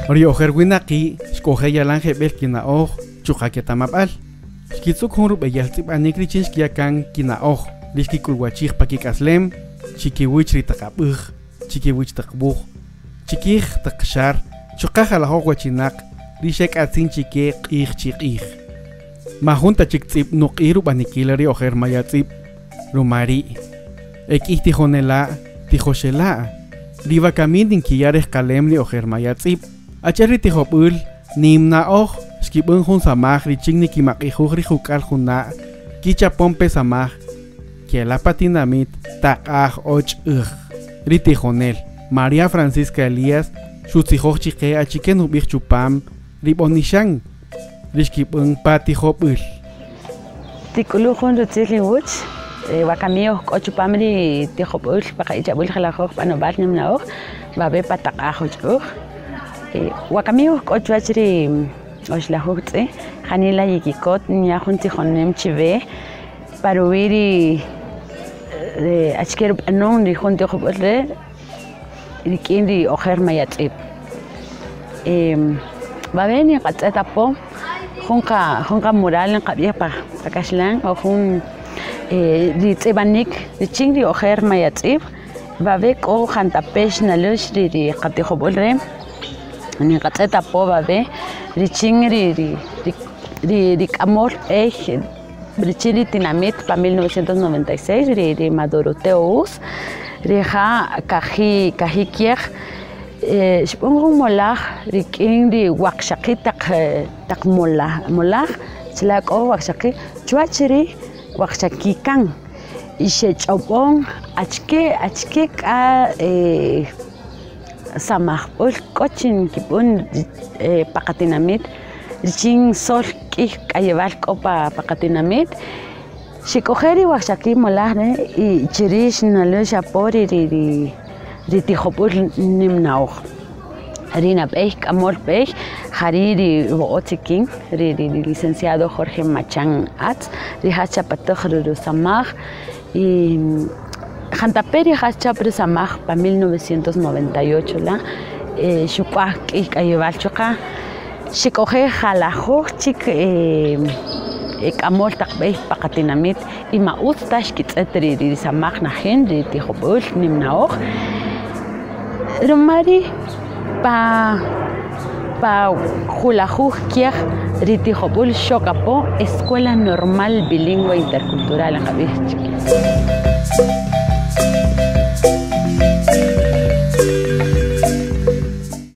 Rio Herwinaki, Skohe Yalange Belkina Oh, Chuhaketamabal. Skitsuk Hunrup Eyaltip Anikrichins Kiakan Kina Oh, Liski Kulwachich Pakikaslem, Chikiwich Ritakabug, Chikiwich Takbug, Chikich Takshar, Chukaja la Hoguachinak, Rishek Atin Chike Ich. Mahunta Chiktip Nukiru Banikilari Oher Mayatip, Rumari. Ekihtijonela, Tijoshela, Riva Kamindin Kiyares Kalemli Oher Mayatip. Achari tihopul nimna oh skibun hun samah riching ki makihuhri hukal huna kicha pompe samah kiela patinamit takah och ritijonel María Francisca Elías shutsihoch chike achiken ubich chupam ribonishan rishkibun patihopul tikuluhun rutzili wuch wakamio ochupamri tihopul pakaitabul khalakh panobal nimna oh babe patakah och Wakamio Kochwachri Oshlahutse, Hanila Yikikot, Nyahunti Honem Chive, Paruiri Achker Anon, the Hunter Hobotre, the Kindi Oher Mayatip. Babeni Katsetapo, Honka Mural and Kabiapa, Pakashlan, or whom the Tsebanik, the Chingri Oher Mayatip, Babek O Hantapesh Nalush, the Katihobolre. Ni kateta pova be richingri ri amor richiri tinamit pa 1996 ri Madoroteus ri ha kahikier spungru molah ri kindi wakshakita tak molah slak o wakshaki chwachiri wakshakikan ishe chobong achke ka Samah ul kochin kipun pakatinamit riching sol ki kayeval kopa pakatinamit shikoheri wakshaki molahne y chirish nalusha pori ri tihopul nimnauch harina pech amor pech hariri bootiking ri licenciado Jorge Machan Atz ri hacha patokhru samah y Jantaperi hacha presamaj pa 1998 la shukwak ikayevalchuka shikoje jalajo chik amol takbeh pakatinamit y maut tashkitzetri ri samaj najen ri tihopul nimnaoj rumari pa julajuj kiaj ri tihopul shokapo Escuela Normal Bilingüe Intercultural en Javier Chiquis.